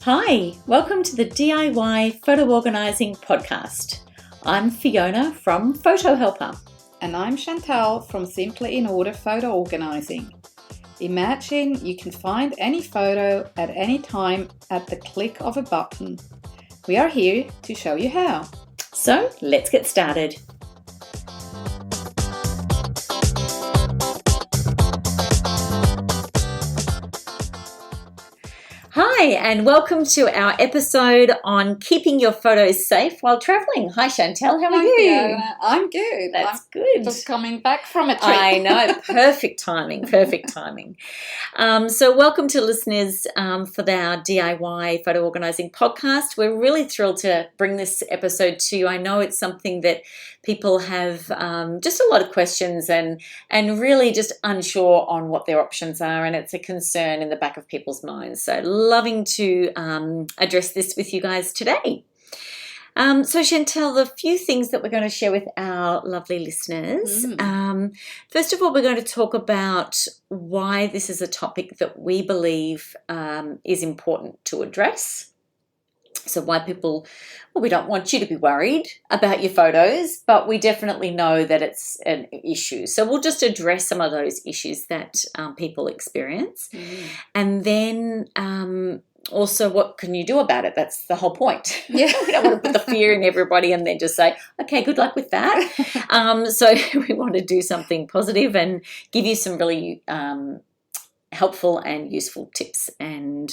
Hi, welcome to the DIY Photo Organising Podcast. I'm Fiona from Photo Helper. And I'm Chantal from Simply in Order Photo Organising. Imagine you can find any photo at any time at the click of a button. We are here to show you how. So let's get started. Hi, and welcome to our episode on keeping your photos safe while travelling. Hi, Chantal. How are you? Fiona. I'm good. That's good. Just coming back from a trip. I know. Perfect timing. So welcome to listeners for our DIY Photo Organising Podcast. We're really thrilled to bring this episode to you. I know it's something that people have just a lot of questions and really just unsure on what their options are, and it's a concern in the back of people's minds. So loving to address this with you guys today. So Chantal, the few things that we're going to share with our lovely listeners. First of all, we're going to talk about why this is a topic that we believe is important to address. So why we don't want you to be worried about your photos, but we definitely know that it's an issue. So we'll just address some of those issues that people experience. And then also, what can you do about it? That's the whole point. Yeah. We don't want to put the fear in everybody and then just say, okay, good luck with that. So we want to do something positive and give you some really helpful and useful tips and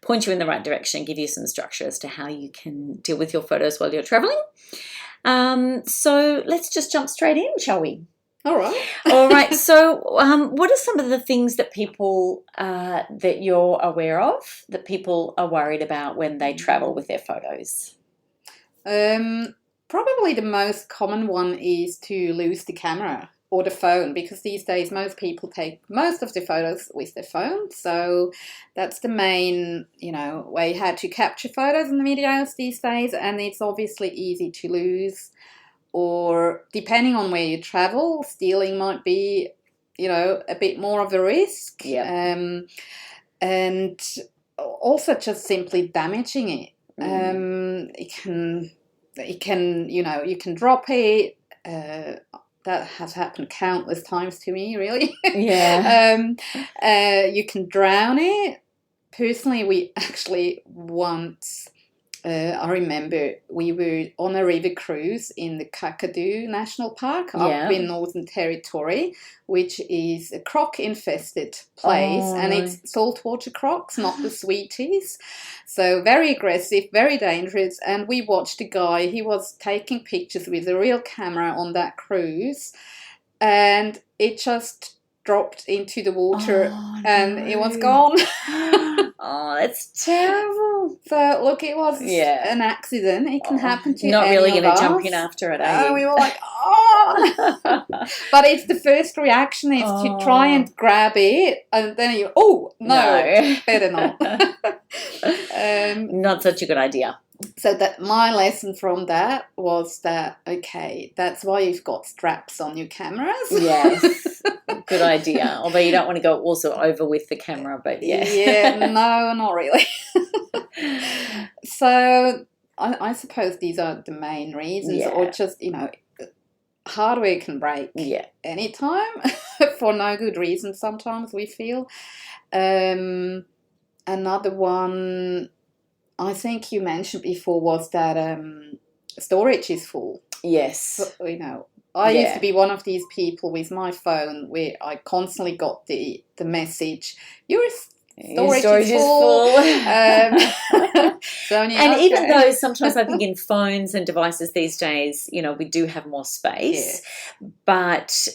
point you in the right direction, give you some structure as to how you can deal with your photos while you're traveling. So let's just jump straight in, shall we? All right. So what are some of the things that people that you're aware of that people are worried about when they travel with their photos? Probably the most common one is to lose the camera or the phone, because these days most people take most of the photos with their phone. So that's the main, way how to capture photos and videos these days. And it's obviously easy to lose, or depending on where you travel, stealing might be, a bit more of a risk. Yeah. And also just simply damaging it. It can, you can drop it. That has happened countless times to me, really. Yeah. You can drown it. Personally, we actually once, I remember we were on a river cruise in the Kakadu National Park up in Northern Territory, which is a croc-infested place, and it's saltwater crocs, not the sweeties. So very aggressive, very dangerous, and we watched a guy, he was taking pictures with a real camera on that cruise, and it just dropped into the water and it was gone. Oh, that's terrible. So, look, it was an accident. It can happen to not any really of going to us. jump in after it, are you? We were like, But it's the first reaction is to try and grab it, and then you, no, better not. Not such a good idea. So that my lesson from that was that, okay, that's why you've got straps on your cameras. Yes, good idea. Although you don't want to go also over with the camera, but yes. Yeah, no, not really. So I suppose these are the main reasons, or just, hardware can break anytime for no good reason sometimes, we feel. Another one I think you mentioned before was that storage is full. Yes. So, I used to be one of these people with my phone where I constantly got the message, your storage is full. And even though sometimes I think in phones and devices these days, we do have more space, but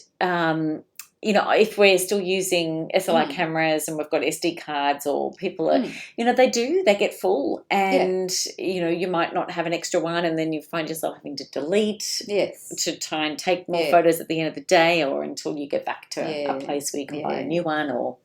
if we're still using SLR cameras and we've got SD cards, or people are, they get full, and, you might not have an extra one, and then you find yourself having to delete to try and take more photos at the end of the day, or until you get back to a place where you can buy a new one, or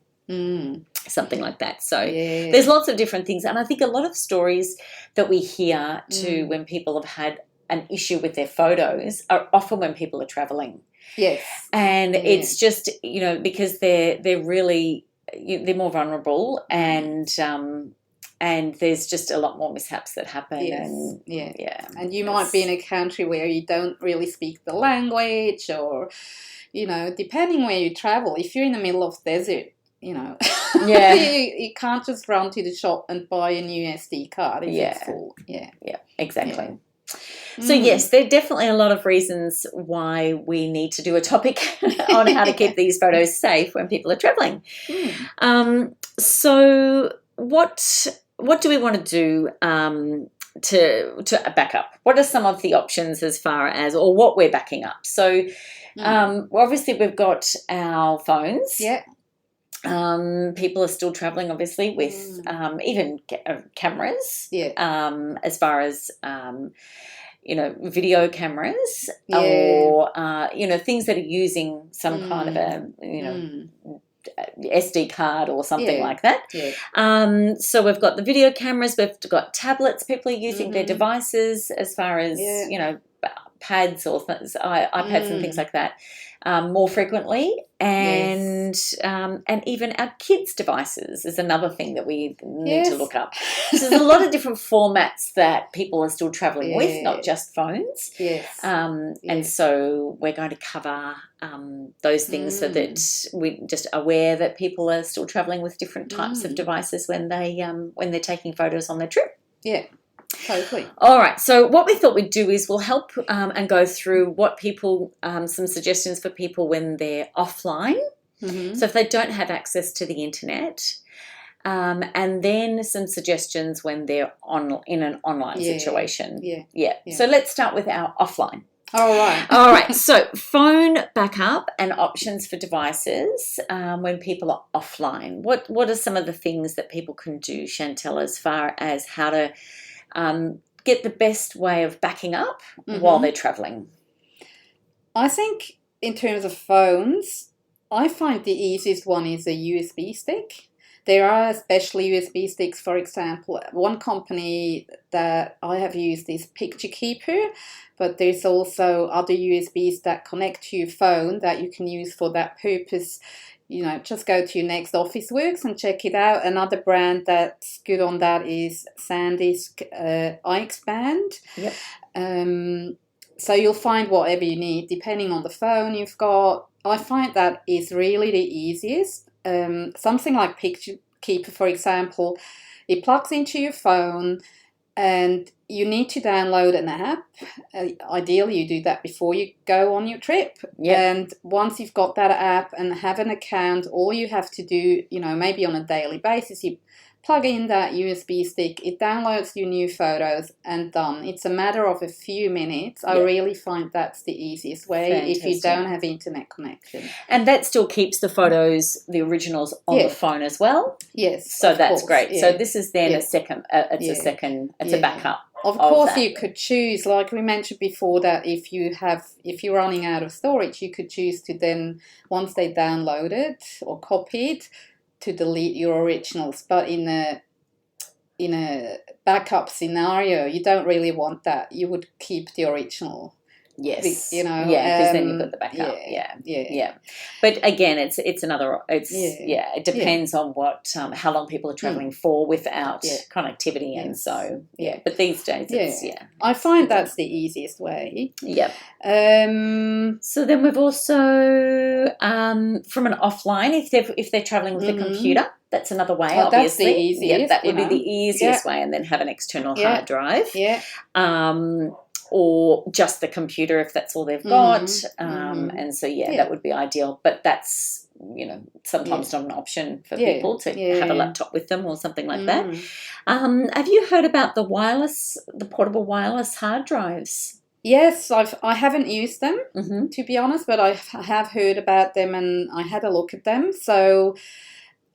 something like that. So there's lots of different things. And I think a lot of stories that we hear too when people have had an issue with their photos are often when people are traveling. Yes. And it's just, because they're really, they're more vulnerable, and and there's just a lot more mishaps that happen. Yes, And yeah. And you might be in a country where you don't really speak the language, or, depending where you travel. If you're in the middle of desert, Yeah. you can't just run to the shop and buy a new SD card if it's full. Yeah, exactly. Yeah. So yes, there are definitely a lot of reasons why we need to do a topic on how to keep these photos safe when people are traveling. So what do we want to do to back up? What are some of the options as far as, or what we're backing up? So obviously we've got our phones. Yeah. People are still traveling, obviously, with even cameras. Yeah. As far as video cameras, Yeah. or things that are using some kind of a SD card or something like that. Yeah. So we've got the video cameras, we've got tablets. People are using their devices as far as pads or iPads and things like that more frequently, and even our kids' devices is another thing that we need to look up. So there's a lot of different formats that people are still travelling with, not just phones. Yes. And so we're going to cover those things so that we're just aware that people are still travelling with different types of devices when they're taking photos on their trip. Yeah. Totally. All right. So what we thought we'd do is we'll help and go through what people, some suggestions for people when they're offline. So if they don't have access to the internet, and then some suggestions when they're in an online situation. Yeah. So let's start with our offline. All right. So phone backup and options for devices when people are offline. What are some of the things that people can do, Chantal, as far as how to get the best way of backing up while they're travelling? I think in terms of phones, I find the easiest one is a USB stick. There are special USB sticks, for example. One company that I have used is Picture Keeper, but there's also other USBs that connect to your phone that you can use for that purpose. Just go to your next Officeworks and check it out. Another brand that's good on that is SanDisk iXpand. Yep. So you'll find whatever you need depending on the phone you've got. I find that is really the easiest. Something like Picture Keeper, for example, it plugs into your phone, and you need to download an app. Ideally, you do that before you go on your trip. Yep. And once you've got that app and have an account, all you have to do, maybe on a daily basis, you plug in that USB stick, it downloads your new photos, and done. It's a matter of a few minutes. I really find that's the easiest way. Fantastic. If you don't have internet connection. And that still keeps the photos, the originals, on the phone as well? Yes. So that's great. Yeah. So this is then a second, it's a backup. Of course, you could choose, like we mentioned before, that if you're running out of storage, you could choose to then, once they download it or copied, to delete your originals. But in a backup scenario, you don't really want that. You would keep the original. Yes. Because then you've got the backup. Yeah. But again, it depends on what how long people are travelling for without connectivity, and so But these days, I find that's the easiest way. Yep. So then we've also from an offline, if they're travelling with a computer. That's another way, obviously. That's the easiest. That would be the easiest way, and then have an external hard drive. Yeah. Or just the computer if that's all they've got. And so, that would be ideal. But that's, sometimes not an option for people to have a laptop with them or something like that. Have you heard about the portable wireless hard drives? Yes, I haven't used them, to be honest, but I have heard about them and I had a look at them. So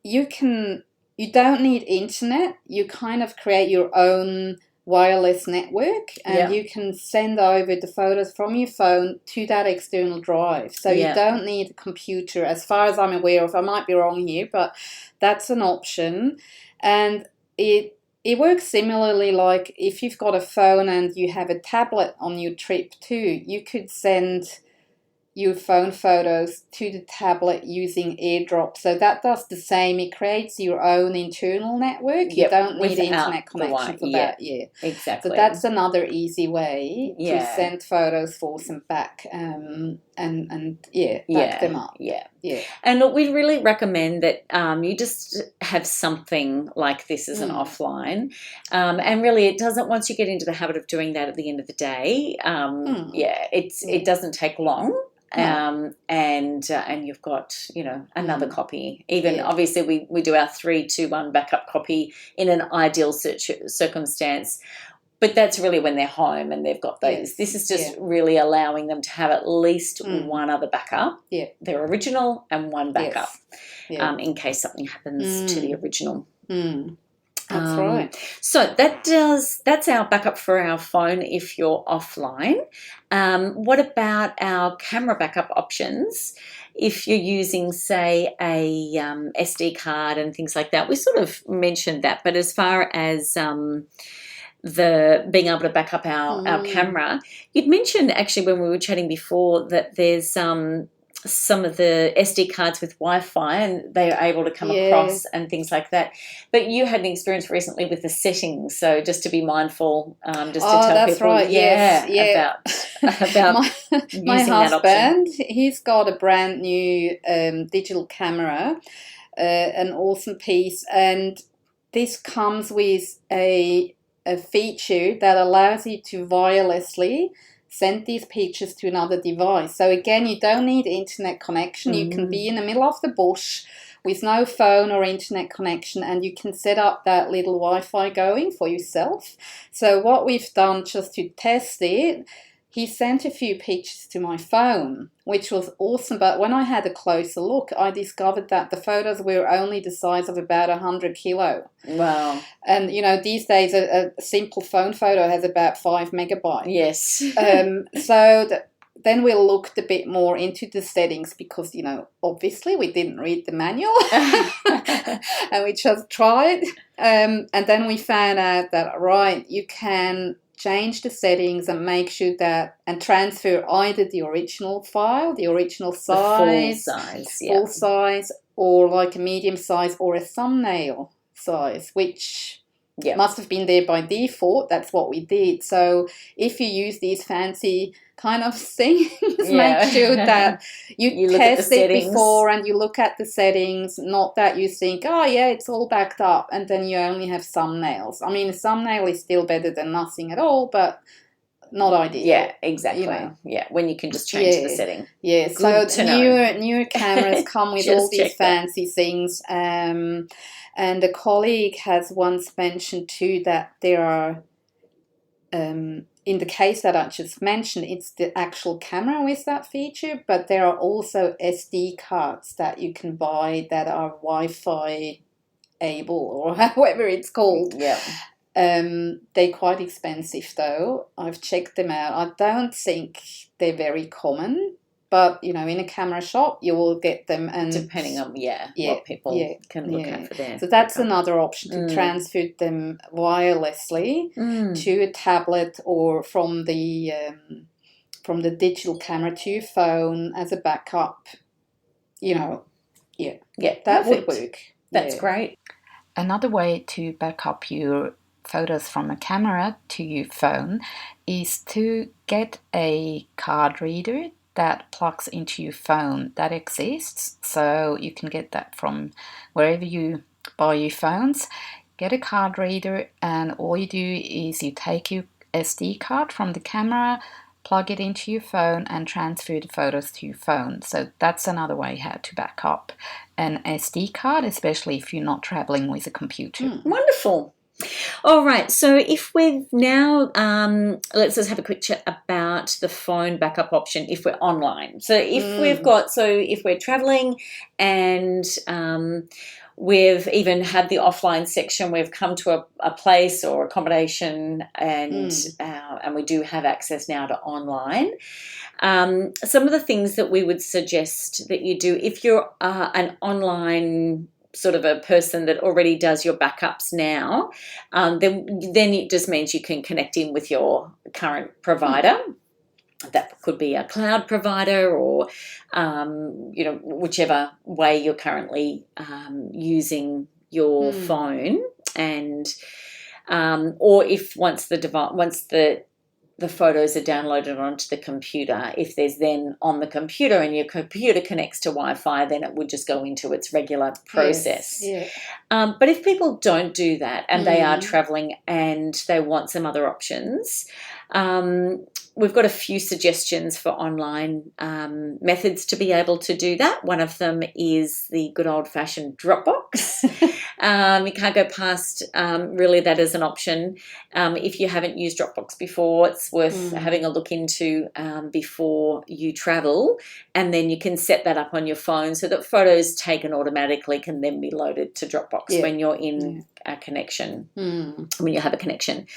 you don't need internet. You kind of create your own wireless network, and you can send over the photos from your phone to that external drive. So you don't need a computer, as far as I'm aware of. I might be wrong here, but that's an option. And it works similarly, like if you've got a phone and you have a tablet on your trip too, you could send your phone photos to the tablet using AirDrop. So that does the same. It creates your own internal network. You don't need internet connection for that. Yeah, exactly. So that's another easy way to Yeah. send photos forth and back, and back them up. Yeah. Yeah. And look, we really recommend that you just have something like this as an offline. And really, it doesn't, once you get into the habit of doing that at the end of the day, it doesn't take long. No. And you've got, another copy. Even obviously we do our 3-2-1 backup copy in an ideal circumstance. But that's really when they're home and they've got those. Yes. This is just really allowing them to have at least one other backup. Yeah. Their original and one backup in case something happens to the original. That's right. So that's our backup for our phone if you're offline. What about our camera backup options? If you're using, say, a SD card and things like that, we sort of mentioned that. But as far as the being able to back up our camera, you'd mentioned actually when we were chatting before that there's some of the SD cards with Wi-Fi and they are able to come across and things like that. But you had an experience recently with the settings, so just to be mindful, just to tell people, right. about my husband. He's got a brand new digital camera, an awesome piece, and this comes with a feature that allows you to wirelessly send these pictures to another device. So again, you don't need internet connection. You can be in the middle of the bush with no phone or internet connection, and you can set up that little Wi-Fi going for yourself. So what we've done just to test it, he sent a few pictures to my phone, which was awesome. But when I had a closer look, I discovered that the photos were only the size of about 100 kilo. Wow. And, these days a simple phone photo has about 5 megabytes. Yes. Then we looked a bit more into the settings because, obviously we didn't read the manual and we just tried. And then we found out that, you can change the settings and make sure that, and transfer either the original file, the original size, full size, or like a medium size or a thumbnail size, which must have been there by default. That's what we did. So if you use these fancy kind of things, make sure that you test it before and you look at the settings, not that you think, it's all backed up, and then you only have thumbnails. I mean, a thumbnail is still better than nothing at all, but not ideal. Yeah, exactly. Yeah, when you can just change the setting. Yeah, so newer cameras come with all these fancy things. And a colleague has once mentioned too that there are, in the case that I just mentioned, it's the actual camera with that feature, but there are also SD cards that you can buy that are Wi-Fi able, or however it's called. Yeah. They're quite expensive though. I've checked them out. I don't think they're very common, but in a camera shop you will get them, and depending on what people can look at for their. So that's another option, to transfer them wirelessly to a tablet or from the digital camera to your phone as a backup. That would work. That's great. Another way to back up your photos from a camera to your phone is to get a card reader that plugs into your phone. That exists, so you can get that from wherever you buy your phones. Get a card reader, and all you do is you take your SD card from the camera, plug it into your phone, and transfer the photos to your phone. So that's another way how to back up an SD card, especially if you're not traveling with a computer. Wonderful. All right, so if we've now, let's just have a quick chat about the phone backup option if we're online. So if we're traveling and we've even had the offline section, we've come to a place or accommodation and we do have access now to online. Some of the things that we would suggest that you do if you're an online sort of a person that already does your backups now, then it just means you can connect in with your current provider. that could be a cloud provider or, whichever way you're currently using your phone, and or if once the photos are downloaded onto the computer, if there's then on the computer and your computer connects to Wi-Fi, then it would just go into its regular process. Yes, yeah. But if people don't do that and they are traveling and they want some other options, we've got a few suggestions for online methods to be able to do that. One of them is the good old-fashioned Dropbox. You can't go past really that as an option. If you haven't used Dropbox before, it's worth having a look into before you travel, and then you can set that up on your phone so that photos taken automatically can then be loaded to Dropbox when you're in a connection, when you have a connection.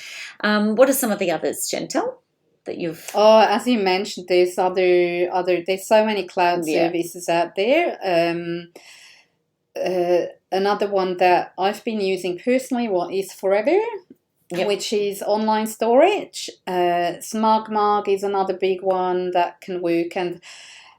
What are some of the others, Chantal, that you've... Oh, as you mentioned, there's there's so many cloud services out there. Another one that I've been using personally is Forever, which is online storage. SmugMug is another big one that can work, and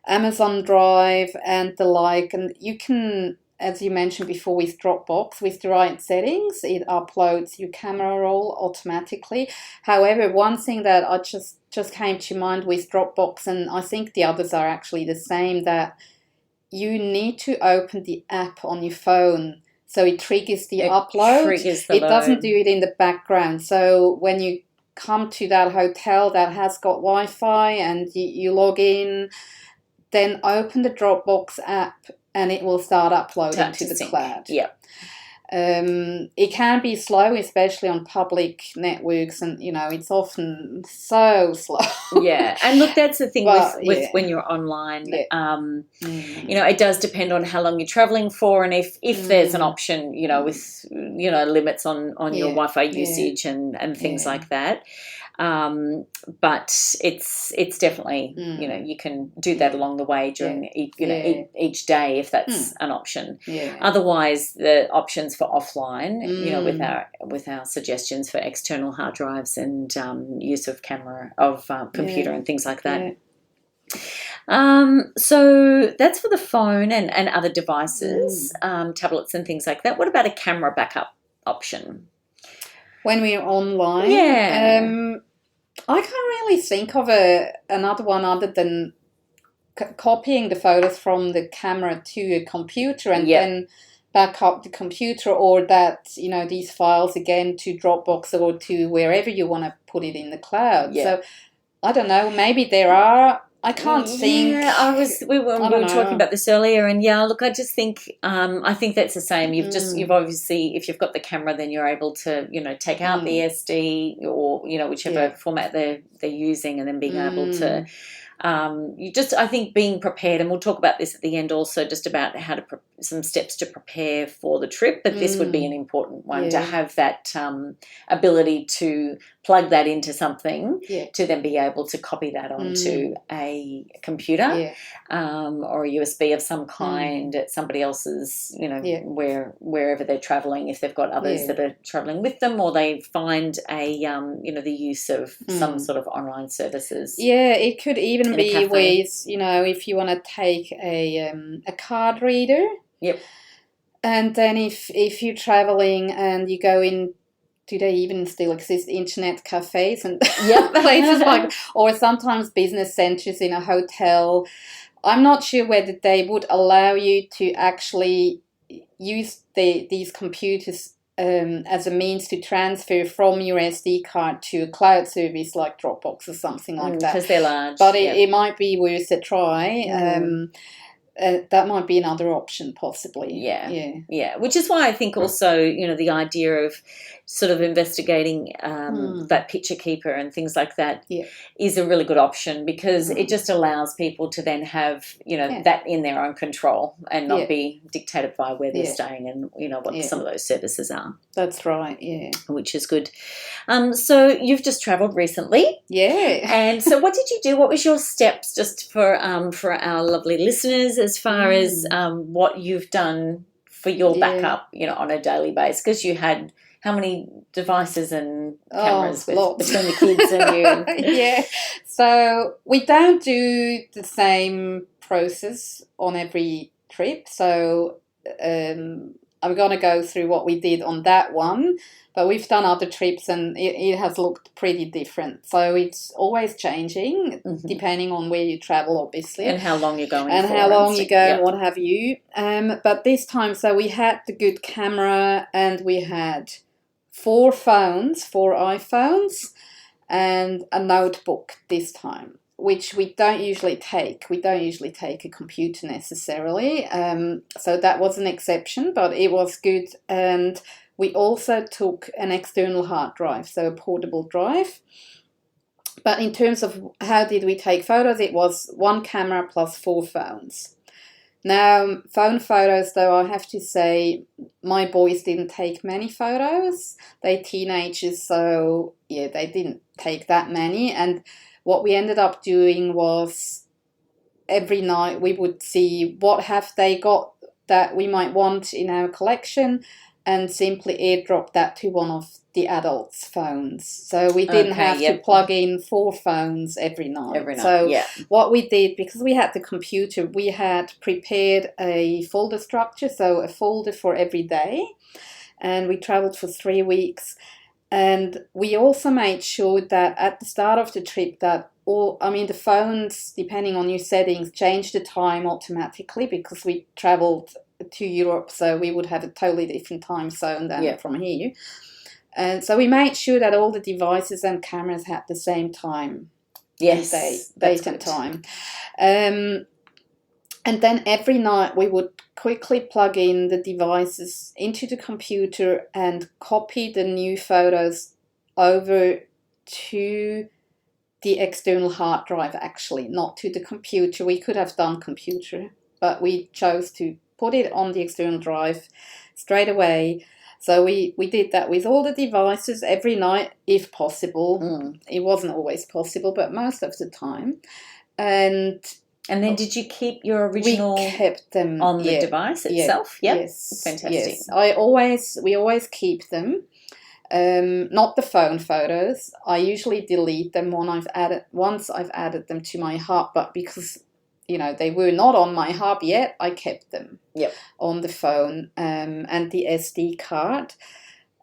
Amazon Drive and the like. And you can, as you mentioned before, with Dropbox, with the right settings, it uploads your camera roll automatically. However, one thing that I just came to mind with Dropbox, and I think the others are actually the same, that you need to open the app on your phone so it triggers the upload. It doesn't do it in the background. So when you come to that hotel that has got Wi-Fi and you log in, then open the Dropbox app and it will start uploading to the cloud. Yeah. It can be slow, especially on public networks, and it's often so slow. Yeah, and look, that's the thing with when you're online. It does depend on how long you're traveling for, and if there's an option, with limits on your Wi-Fi usage and things like that. But it's definitely you can do that along the way during each day if that's an option. Otherwise, the options for offline, with our suggestions for external hard drives and use of computer and things like that. So that's for the phone and other devices, tablets and things like that. What about a camera backup option? When we're online, I can't really think of another one other than copying the photos from the camera to a computer and then back up the computer, or that these files again to Dropbox or to wherever you want to put it in the cloud. So I don't know. Maybe there are. I can't think. Yeah, we were talking about this earlier, and look, I just think I think that's the same. You've obviously, if you've got the camera, then you're able to take out the SD or whichever format they're using, and then being able to. I think being prepared, and we'll talk about this at the end also, just about how to some steps to prepare for the trip, but this would be an important one to have that ability to plug that into something to then be able to copy that onto a computer or a USB of some kind at somebody else's, wherever they're traveling, if they've got others that are traveling with them, or they find the use of some sort of online services. Yeah, it could even be with, if you want to take a card reader. Yep. And then if you're traveling and you go in, do they even still exist, internet cafes and places like, or sometimes business centres in a hotel? I'm not sure whether they would allow you to actually use these computers as a means to transfer from your SD card to a cloud service like Dropbox or something like that. Because they're large. But it might be worth a try. That might be another option, possibly. Yeah. Which is why I think also, the idea of sort of investigating that picture keeper and things like that is a really good option, because it just allows people to then have, that in their own control and not be dictated by where they're staying and, what some of those services are. That's right, yeah. Which is good. So you've just travelled recently. Yeah. And so what did you do? What was your steps, just for our lovely listeners, as far as what you've done for your backup, on a daily basis? Because you had how many devices and Oh, cameras lots. between the kids and you? Yeah. So we don't do the same process on every trip. So I'm going to go through what we did on that one. But we've done other trips and it has looked pretty different. So it's always changing depending on where you travel, obviously. And how long you're going and for. how long you go Yep. and what have you. But this time, so we had the good camera and we had 4 iPhones, and a notebook this time, which we don't usually take. We don't usually take a computer necessarily. So that was an exception, but it was good. And we also took an external hard drive, so a portable drive. But in terms of how did we take photos, it was 1 camera plus 4 phones. Now, phone photos, though, I have to say, my boys didn't take many photos. They're teenagers, so yeah, they didn't take that many. And what we ended up doing was every night we would see what have they got that we might want in our collection, and simply airdrop that to one of the adults' phones. So we didn't have to plug in 4 phones every night. So what we did, because we had the computer, we had prepared a folder structure, so a folder for every day. And we traveled for 3 weeks. And we also made sure that at the start of the trip that the phones, depending on your settings, changed the time automatically because we traveled to Europe, so we would have a totally different time zone than from here. And so we made sure that all the devices and cameras had the same time. Yes, date and time. And then every night we would quickly plug in the devices into the computer and copy the new photos over to the external hard drive, actually, not to the computer. We could have done computer, but we chose to put it on the external drive straight away. So we did that with all the devices every night, if possible. It wasn't always possible, but most of the time. And then did you keep your original? We kept them on the device itself. Yeah. Yep. Yes, Fantastic. Yes. We always keep them. Not the phone photos. I usually delete them once I've added them to my hub, but because they were not on my hub yet, I kept them on the phone and the SD card.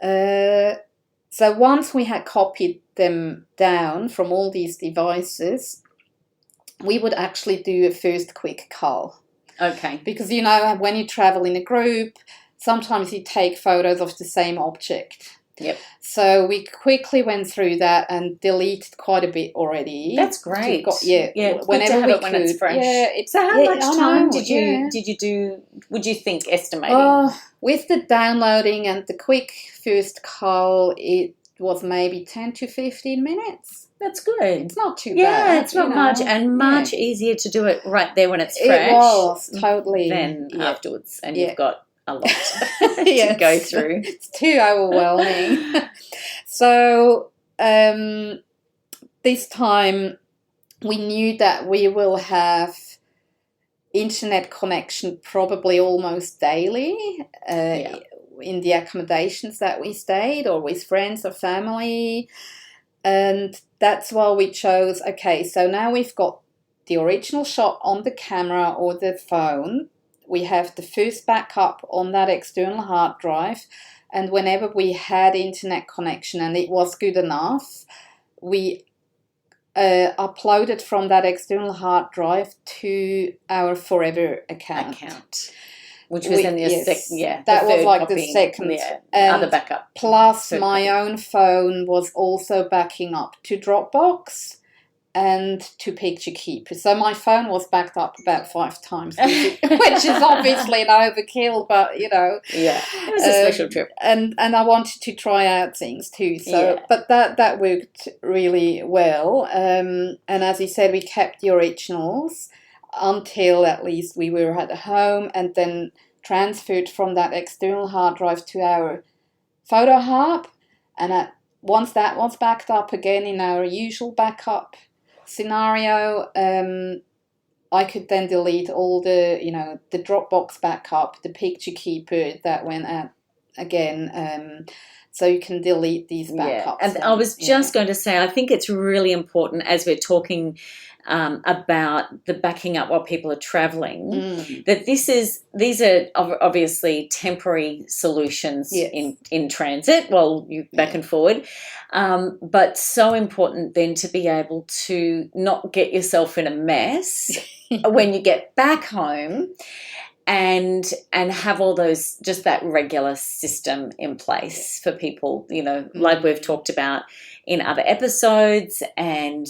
So once we had copied them down from all these devices, we would actually do a first quick cull. Okay. Because, when you travel in a group, sometimes you take photos of the same object. Yep. So we quickly went through that and deleted quite a bit already. That's great. Whenever we could. When it's fresh. Yeah. So how much time did you do? Would you think estimating? With the downloading and the quick first call, it was maybe 10 to 15 minutes. That's good. It's not too bad. Yeah, it's not much, and much easier to do it right there when it's fresh. It was totally. Than afterwards, and you've got a lot to go through. It's too overwhelming. So this time we knew that we will have internet connection probably almost daily in the accommodations that we stayed, or with friends or family. And that's why we chose, so now we've got the original shot on the camera or the phone. We have the first backup on that external hard drive. And whenever we had internet connection and it was good enough, we uploaded from that external hard drive to our Forever account. Which was in the second, that was like the second other backup. Plus, my own phone was also backing up to Dropbox and to Picture Keeper. So my phone was backed up about 5 times, which is obviously an overkill, but Yeah, it was a special trip. And I wanted to try out things too. So, but that worked really well. And as you said, we kept the originals until at least we were at home, and then transferred from that external hard drive to our photo hub. And once that was backed up again in our usual backup scenario, I could then delete all the, the Dropbox backup, the Picture Keeper that went again, so you can delete these backups. And I was just going to say, I think it's really important as we're talking about the backing up while people are traveling, that these are obviously temporary solutions in transit while you back and forward, but so important then to be able to not get yourself in a mess when you get back home, and have all those, just that regular system in place for people, like we've talked about in other episodes, and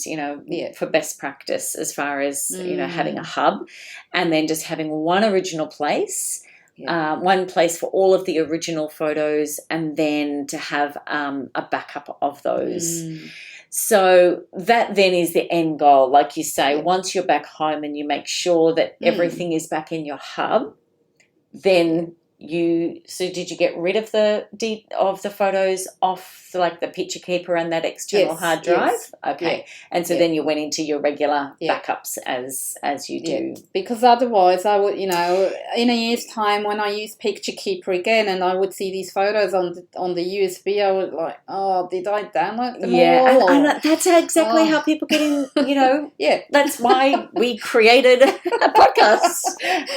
for best practice as far as having a hub, and then just having one original place, one place for all of the original photos, and then to have a backup of those. So that then is the end goal, like you say. Once you're back home and you make sure that everything is back in your hub, then did you get rid of the photos off the picture keeper and that external hard drive? Yes. Okay. And so then you went into your regular backups as you do. Because otherwise I would, in a year's time when I use picture keeper again and I would see these photos on the USB, I would like, oh, did I download them all? And that's exactly how people get in, That's why we created a podcast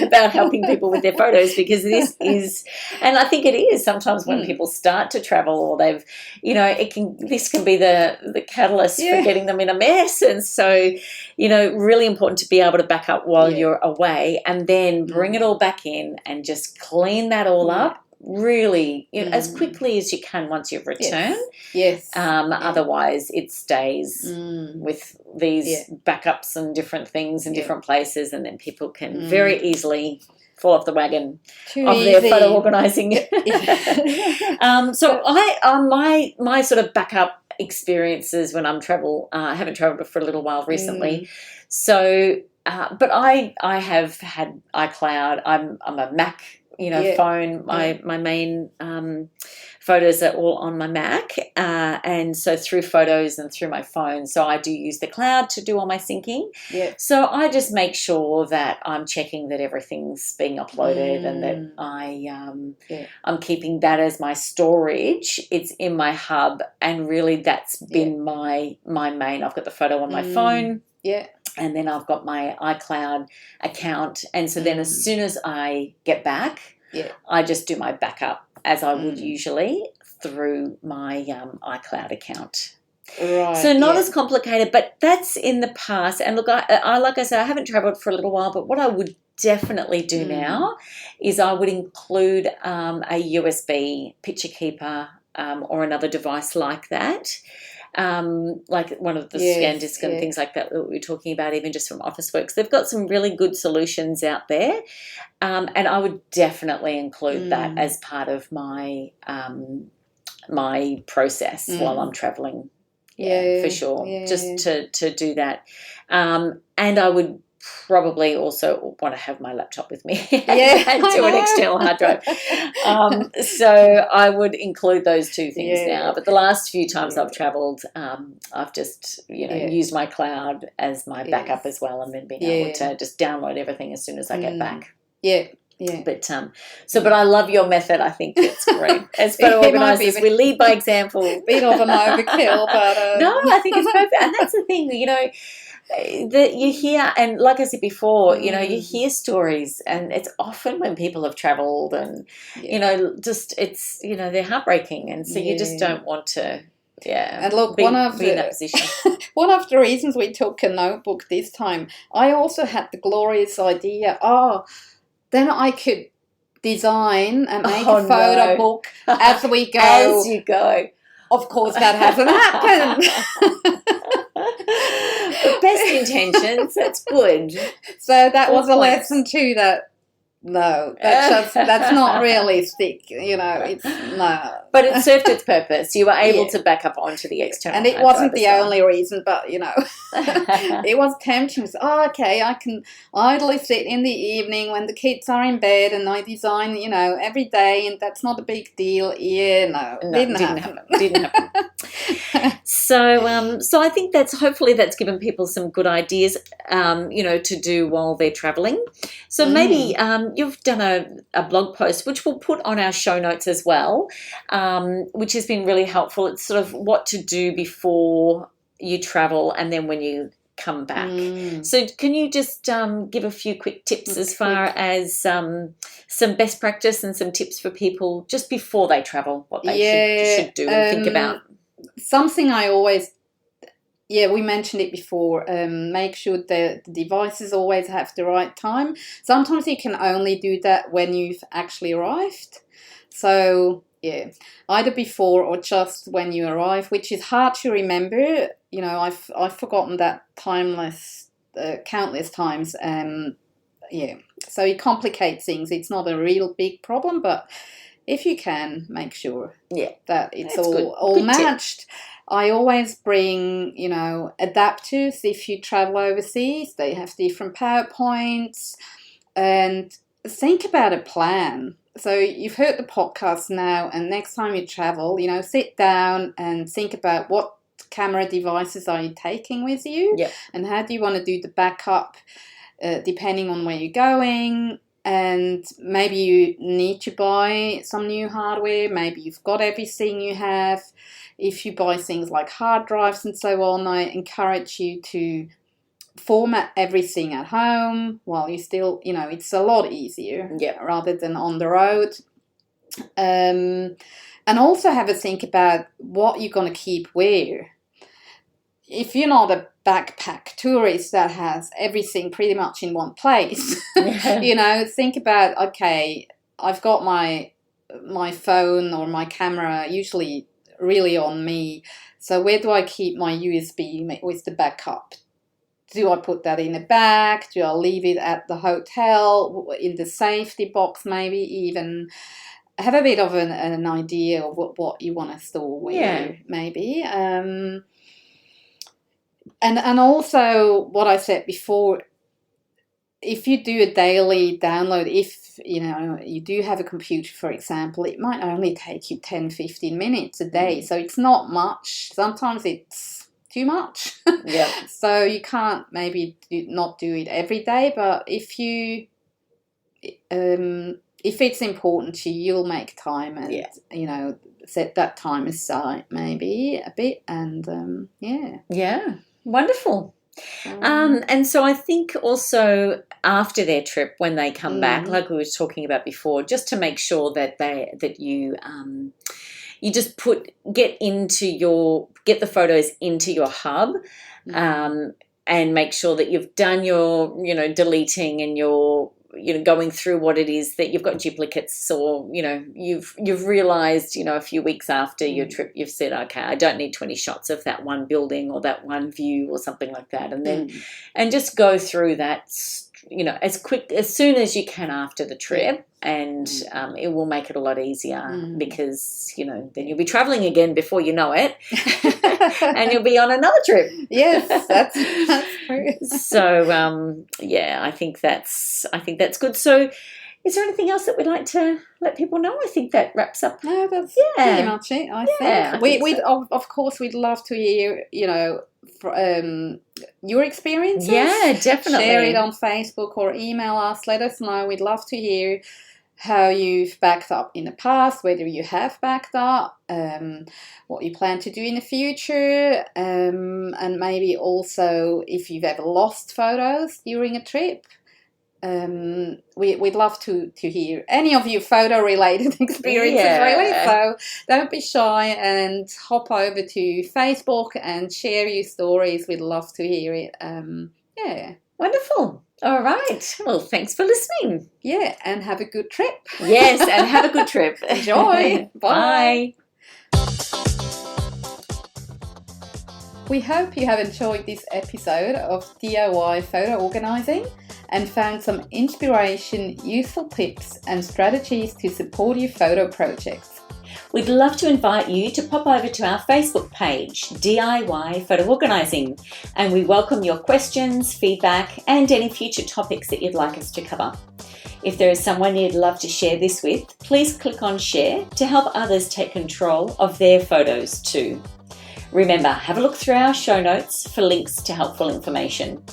about helping people with their photos, because this is, and I think it is sometimes when people start to travel, or they've, this can be the catalyst for getting them in a mess. And so, really important to be able to back up while you're away, and then bring it all back in and just clean that all up really as quickly as you can once you've returned. Otherwise it stays with these backups and different things in different places, and then people can very easily fall off the wagon of their photo organising. So my sort of backup experiences when I'm I haven't travelled for a little while recently. So, but I have had iCloud. I'm a Mac, phone. My main photos are all on my Mac, and so through photos and through my phone. So I do use the cloud to do all my syncing. So I just make sure that I'm checking that everything's being uploaded, and that I'm keeping that as my storage. It's in my hub, and really that's been my main. I've got the photo on my phone. And then I've got my iCloud account. And so then as soon as I get back, I just do my backup as I would usually through my iCloud account. Right. So not as complicated, but that's in the past. And look, I like I said, I haven't travelled for a little while, but what I would definitely do now is I would include a USB picture keeper or another device like that. Like one of the scan discs and things like that we were talking about, even just from Officeworks. They've got some really good solutions out there, and I would definitely include that as part of my my process while I'm travelling. For sure, just to do that, and I would probably also want to have my laptop with me and do an external hard drive. So I would include those two things now. But the last few times I've travelled, I've just, used my cloud as my backup as well, and then being able to just download everything as soon as I get back. But but I love your method. I think it's great. As photo organisers, we lead by example. Bit of an overkill, but no, I think it's perfect. And that's the thing, that you hear, and like I said before, you hear stories, and it's often when people have travelled, and just it's they're heartbreaking, and so you just don't want to. And look, be in that position. One of the reasons we took a notebook this time, I also had the glorious idea. Then I could design and make a photo book as we go. As you go. Of course, that hasn't happened. Best intentions. That's good. So that was a lesson too. That's not realistic. It's no. But it served its purpose. You were able to back up onto the external. And it wasn't the only reason, but it was tempting. Okay, I can idly sit in the evening when the kids are in bed, and I design, every day, and that's not a big deal. No, didn't happen. Didn't happen. So I think hopefully that's given people some good ideas, to do while they're traveling. So maybe you've done a blog post, which we'll put on our show notes as well, which has been really helpful. It's sort of what to do before you travel and then when you come back. So can you just give a few quick tips as far as some best practice and some tips for people just before they travel, what they should do and think about? Something I always, we mentioned it before, make sure the devices always have the right time. Sometimes you can only do that when you've actually arrived. So, either before or just when you arrive, which is hard to remember. I've forgotten that countless times. So it complicates things. It's not a real big problem, but if you can, make sure that it's all good matched. Tip. I always bring, adapters if you travel overseas. They have different PowerPoints, and think about a plan. So you've heard the podcast now, and next time you travel, sit down and think about what camera devices are you taking with you, and how do you want to do the backup, depending on where you're going. And maybe you need to buy some new hardware. Maybe you've got everything you have. If you buy things like hard drives and so on, I encourage you to format everything at home while you still, it's a lot easier rather than on the road. And also have a think about what you're going to keep where. If you're not a backpack tourist that has everything pretty much in one place, think about, okay, I've got my phone or my camera usually really on me. So where do I keep my USB with the backup? Do I put that in a bag? Do I leave it at the hotel, in the safety box, maybe even? Have a bit of an idea of what you want to store where, maybe. And also what I said before, if you do a daily download, if you do have a computer, for example, it might only take you 10-15 minutes a day. So it's not much. Sometimes it's too much. So you can't maybe not do it every day, but if it's important to you, you'll make time and set that time aside maybe a bit, and wonderful. And so I think also after their trip, when they come back, like we were talking about before, just to make sure that you just get the photos into your hub, and make sure that you've done your deleting and your going through what it is that you've got duplicates, or you've realized a few weeks after your trip you've said, okay, I don't need 20 shots of that one building or that one view or something like that, and then and just go through that as soon as you can after the trip, and it will make it a lot easier, because then you'll be traveling again before you know it. And you'll be on another trip. Yes, that's true. So I think that's good. So is there anything else that we'd like to let people know? I think that wraps up. No, that's pretty much it. I think of course we'd love to hear your experiences. Yeah, definitely. Share it on Facebook or email us. Let us know. We'd love to hear how you've backed up in the past, whether you have backed up, what you plan to do in the future, and maybe also if you've ever lost photos during a trip. We'd love to hear any of your photo-related experiences, really. So don't be shy and hop over to Facebook and share your stories. We'd love to hear it. Wonderful. All right. Well, thanks for listening. Yeah, and have a good trip. Yes, and have a good trip. Enjoy. Bye. We hope you have enjoyed this episode of DIY Photo Organising and found some inspiration, useful tips and strategies to support your photo projects. We'd love to invite you to pop over to our Facebook page, DIY Photo Organising, and we welcome your questions, feedback, and any future topics that you'd like us to cover. If there is someone you'd love to share this with, please click on Share to help others take control of their photos too. Remember, have a look through our show notes for links to helpful information.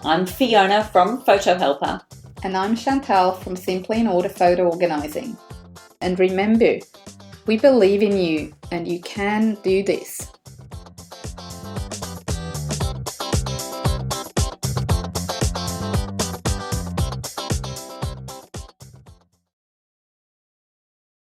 I'm Fiona from Photo Helper. And I'm Chantal from Simply in Order Photo Organising. And remember, we believe in you and you can do this.